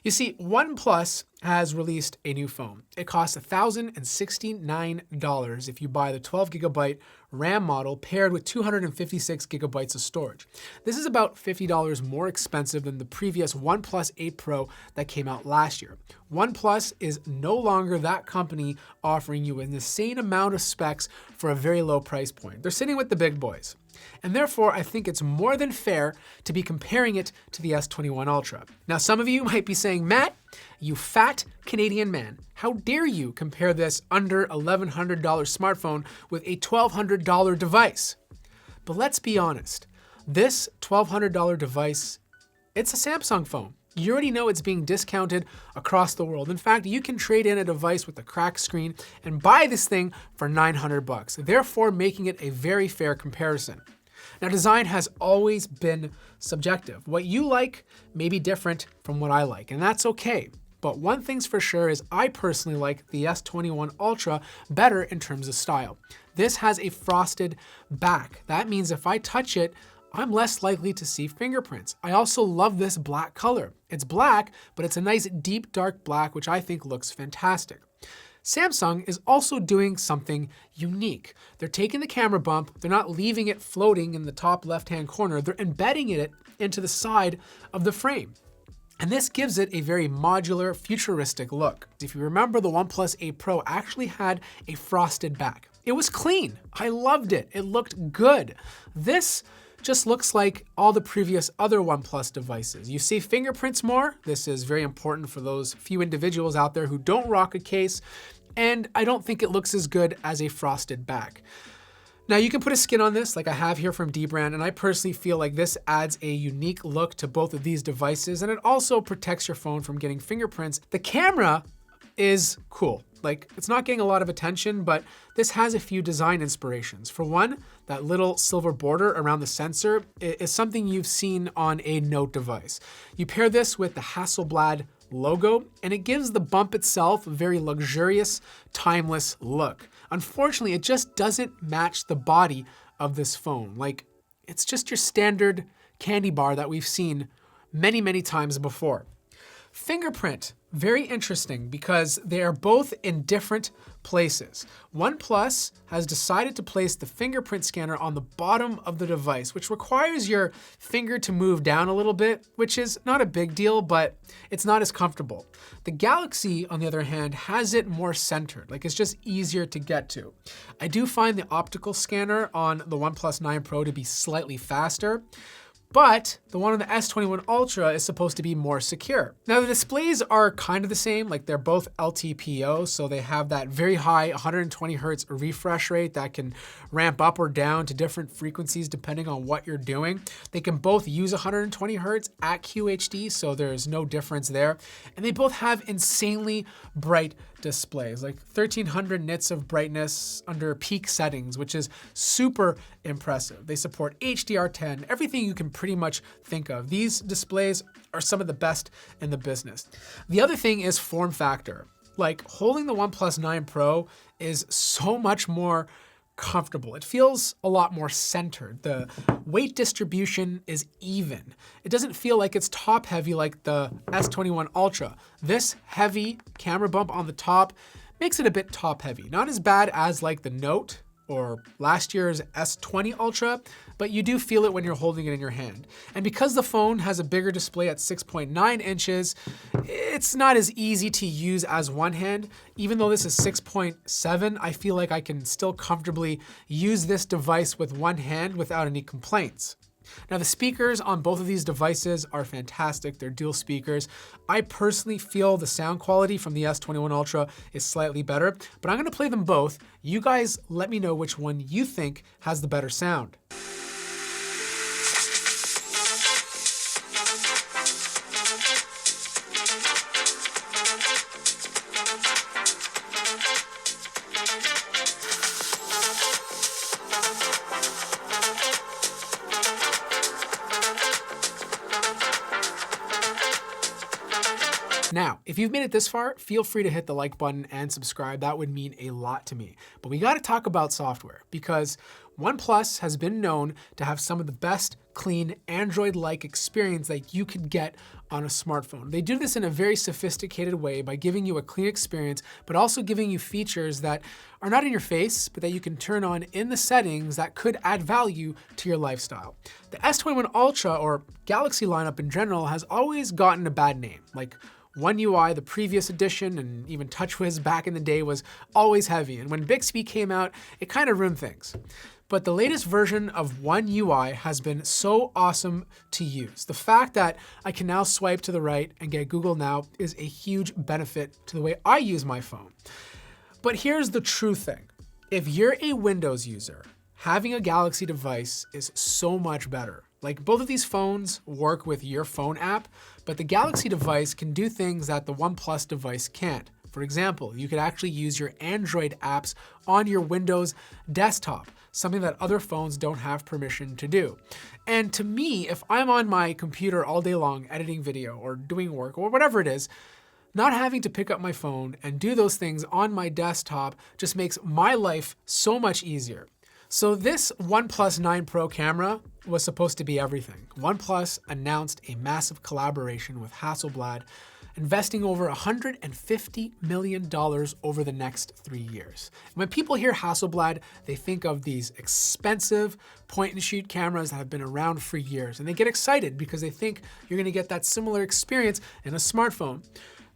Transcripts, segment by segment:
You see, OnePlus has released a new phone. It costs $1,069 if you buy the 12GB RAM model paired with 256 gigabytes of storage. This is about $50 more expensive than the previous OnePlus 8 Pro that came out last year. OnePlus is no longer that company offering you an insane amount of specs for a very low price point. They're sitting with the big boys. And therefore, I think it's more than fair to be comparing it to the S21 Ultra. Now, some of you might be saying, Matt, you fat Canadian man, how dare you compare this under $1,100 smartphone with a $1,200 device? But let's be honest, this $1,200 device, it's a Samsung phone. You already know it's being discounted across the world. In fact, you can trade in a device with a cracked screen and buy this thing for $900, therefore making it a very fair comparison. Now, design has always been subjective. What you like may be different from what I like, and that's okay. But one thing's for sure is I personally like the S21 Ultra better in terms of style. This has a frosted back. That means if I touch it, I'm less likely to see fingerprints. I also love this black color. It's black, but it's a nice deep dark black, which I think looks fantastic. Samsung is also doing something unique. They're taking the camera bump, they're not leaving it floating in the top left-hand corner, they're embedding it into the side of the frame. And this gives it a very modular, futuristic look. If you remember, the OnePlus 8 Pro actually had a frosted back. It was clean. I loved it. It looked good. This just looks like all the previous other OnePlus devices. You see fingerprints more. This is very important for those few individuals out there who don't rock a case, and I don't think it looks as good as a frosted back. Now, you can put a skin on this like I have here from Dbrand, and I personally feel like this adds a unique look to both of these devices, and it also protects your phone from getting fingerprints. The camera is cool. Like, it's not getting a lot of attention, but this has a few design inspirations. For one, that little silver border around the sensor is something you've seen on a Note device. You pair this with the Hasselblad logo, and it gives the bump itself a very luxurious, timeless look. Unfortunately, it just doesn't match the body of this phone. Like, it's just your standard candy bar that we've seen many, many times before. Fingerprint, very interesting because they are both in different places. OnePlus has decided to place the fingerprint scanner on the bottom of the device, which requires your finger to move down a little bit, which is not a big deal, but it's not as comfortable. The Galaxy, on the other hand, has it more centered, like it's just easier to get to. I do find the optical scanner on the OnePlus 9 Pro to be slightly faster, but the one on the S21 Ultra is supposed to be more secure. Now, the displays are kind of the same, like they're both LTPO, so they have that very high 120 Hertz refresh rate that can ramp up or down to different frequencies depending on what you're doing. They can both use 120 Hertz at QHD, so there's no difference there. And they both have insanely bright displays, like 1300 nits of brightness under peak settings, which is super impressive. They support HDR10, everything you can pretty much think of. These displays are some of the best in the business. The other thing is form factor. Like, holding the OnePlus 9 Pro is so much more comfortable. It feels a lot more centered. The weight distribution is even. It doesn't feel like it's top heavy like the S21 Ultra. This heavy camera bump on the top makes it a bit top heavy. Not as bad as like the Note or last year's S20 Ultra, but you do feel it when you're holding it in your hand. And because the phone has a bigger display at 6.9 inches, it's not as easy to use as one hand. Even though this is 6.7, I feel like I can still comfortably use this device with one hand without any complaints. Now, the speakers on both of these devices are fantastic. They're dual speakers. I personally feel the sound quality from the S21 Ultra is slightly better, but I'm gonna play them both. You guys let me know which one you think has the better sound. Now, if you've made it this far, feel free to hit the like button and subscribe. That would mean a lot to me. But we gotta talk about software, because OnePlus has been known to have some of the best clean Android-like experience that you could get on a smartphone. They do this in a very sophisticated way by giving you a clean experience, but also giving you features that are not in your face, but that you can turn on in the settings that could add value to your lifestyle. The S21 Ultra, or Galaxy lineup in general, has always gotten a bad name. Like One UI, the previous edition, and even TouchWiz back in the day was always heavy. And when Bixby came out, it kind of ruined things. But the latest version of One UI has been so awesome to use. The fact that I can now swipe to the right and get Google Now is a huge benefit to the way I use my phone. But here's the true thing. If you're a Windows user, having a Galaxy device is so much better. Like, both of these phones work with your phone app, but the Galaxy device can do things that the OnePlus device can't. For example, you could actually use your Android apps on your Windows desktop, something that other phones don't have permission to do. And to me, if I'm on my computer all day long editing video or doing work or whatever it is, not having to pick up my phone and do those things on my desktop just makes my life so much easier. So this OnePlus 9 Pro camera was supposed to be everything. OnePlus announced a massive collaboration with Hasselblad, investing over $150 million over the next 3 years. When people hear Hasselblad, they think of these expensive point-and-shoot cameras that have been around for years, and they get excited because they think you're gonna get that similar experience in a smartphone.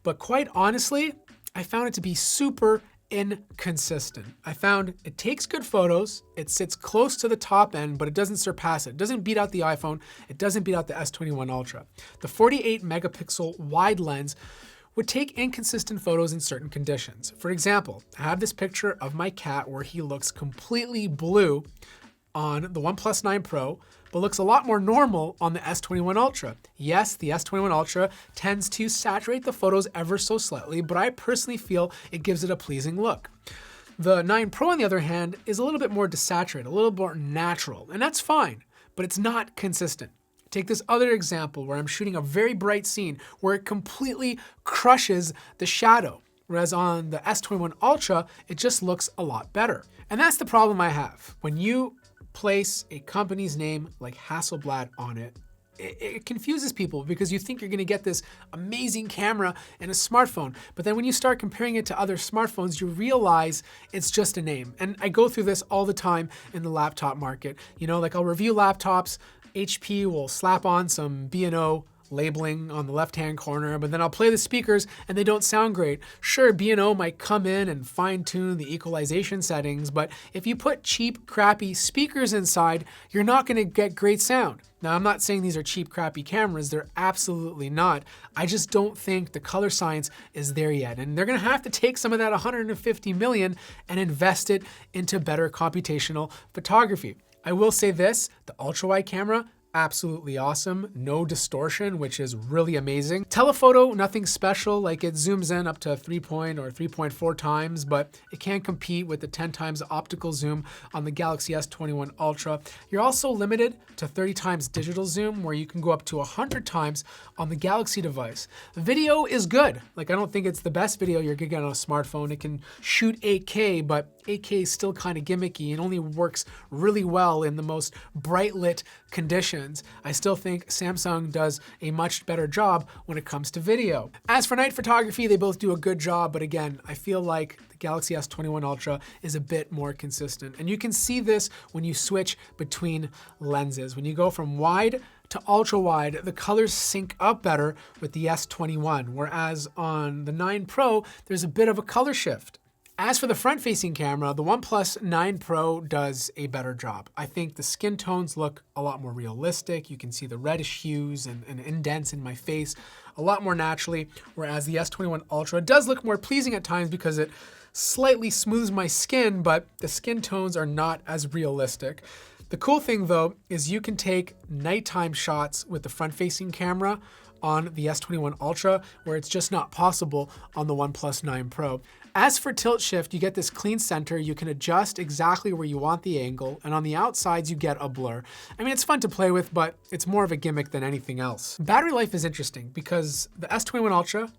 But quite honestly, I found it to be super inconsistent. I found it takes good photos, it sits close to the top end, but it doesn't surpass it. It doesn't beat out the iPhone, it doesn't beat out the S21 Ultra. The 48 megapixel wide lens would take inconsistent photos in certain conditions. For example, I have this picture of my cat where he looks completely blue on the OnePlus 9 Pro, but looks a lot more normal on the S21 Ultra. Yes, the S21 Ultra tends to saturate the photos ever so slightly, but I personally feel it gives it a pleasing look. The 9 Pro, on the other hand, is a little bit more desaturated, a little more natural, and that's fine, but it's not consistent. Take this other example where I'm shooting a very bright scene where it completely crushes the shadow, whereas on the S21 Ultra, it just looks a lot better. And that's the problem I have. When you place a company's name like Hasselblad on it, it confuses people because you think you're gonna get this amazing camera in a smartphone. But then when you start comparing it to other smartphones, you realize it's just a name. And I go through this all the time in the laptop market. You know, like I'll review laptops, HP will slap on some B&O labeling on the left-hand corner, but then I'll play the speakers and they don't sound great. Sure, B&O might come in and fine-tune the equalization settings, but if you put cheap, crappy speakers inside, you're not gonna get great sound. Now, I'm not saying these are cheap, crappy cameras. They're absolutely not. I just don't think the color science is there yet. And they're gonna have to take some of that $150 million and invest it into better computational photography. I will say this, the ultra-wide camera, absolutely awesome. No distortion, which is really amazing. Telephoto, nothing special, like it zooms in up to 3 or 3.4 times, but it can't compete with the 10 times optical zoom on the Galaxy S21 Ultra. You're also limited to 30 times digital zoom, where you can go up to 100 times on the Galaxy device. The video is good. Like, I don't think it's the best video you're gonna get on a smartphone. It can shoot 8K, but 8K is still kind of gimmicky and only works really well in the most bright lit conditions. I still think Samsung does a much better job when it comes to video. As for night photography, they both do a good job, but again, I feel like the Galaxy S21 Ultra is a bit more consistent. And you can see this when you switch between lenses. When you go from wide to ultra wide, the colors sync up better with the S21, whereas on the 9 Pro, there's a bit of a color shift. As for the front-facing camera, the OnePlus 9 Pro does a better job. I think the skin tones look a lot more realistic. You can see the reddish hues and indents in my face a lot more naturally, whereas the S21 Ultra does look more pleasing at times because it slightly smooths my skin, but the skin tones are not as realistic. The cool thing though is you can take nighttime shots with the front-facing camera on the S21 Ultra, where it's just not possible on the OnePlus 9 Pro. As for tilt shift, you get this clean center. You can adjust exactly where you want the angle, and on the outsides you get a blur. I mean, it's fun to play with, but it's more of a gimmick than anything else. Battery life is interesting because the S21 Ultra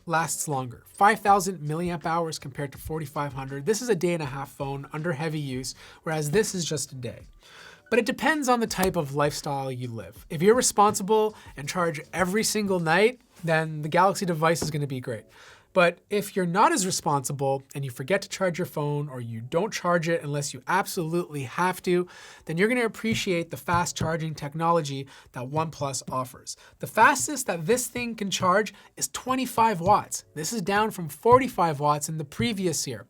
lasts longer. 5,000 milliamp hours compared to 4,500. This is a day-and-a-half phone under heavy use, whereas this is just a day. But it depends on the type of lifestyle you live. If you're responsible and charge every single night, then the Galaxy device is going to be great. But if you're not as responsible and you forget to charge your phone, or you don't charge it unless you absolutely have to, then you're going to appreciate the fast charging technology that OnePlus offers. The fastest that this thing can charge is 25 watts. This is down from 45 watts in the previous year.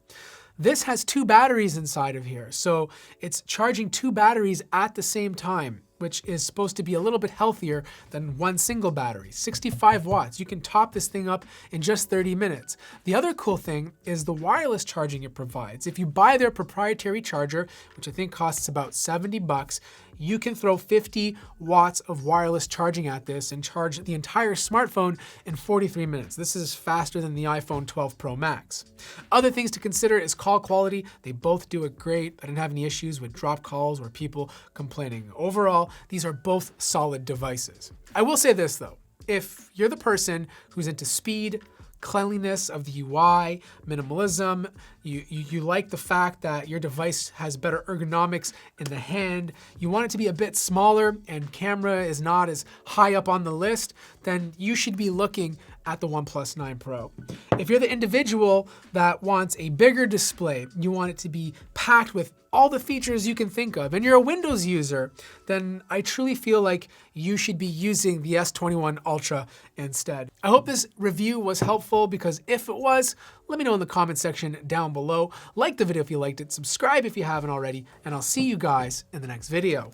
This has 2 batteries inside of here, so it's charging 2 batteries at the same time, which is supposed to be a little bit healthier than one single battery. 65 watts. You can top this thing up in just 30 minutes. The other cool thing is the wireless charging it provides. If you buy their proprietary charger, which I think costs about 70 bucks, you can throw 50 watts of wireless charging at this and charge the entire smartphone in 43 minutes. This is faster than the iPhone 12 Pro Max. Other things to consider is call quality. They both do it great. I didn't have any issues with drop calls or people complaining. Overall, these are both solid devices. I will say this though, if you're the person who's into speed, cleanliness of the UI, minimalism, you like the fact that your device has better ergonomics in the hand, you want it to be a bit smaller and camera is not as high up on the list, then you should be looking at the OnePlus 9 Pro. If you're the individual that wants a bigger display, you want it to be packed with all the features you can think of, and you're a Windows user, then I truly feel like you should be using the S21 Ultra instead. I hope this review was helpful, because if it was, let me know in the comment section down below. Like the video if you liked it, subscribe if you haven't already, and I'll see you guys in the next video.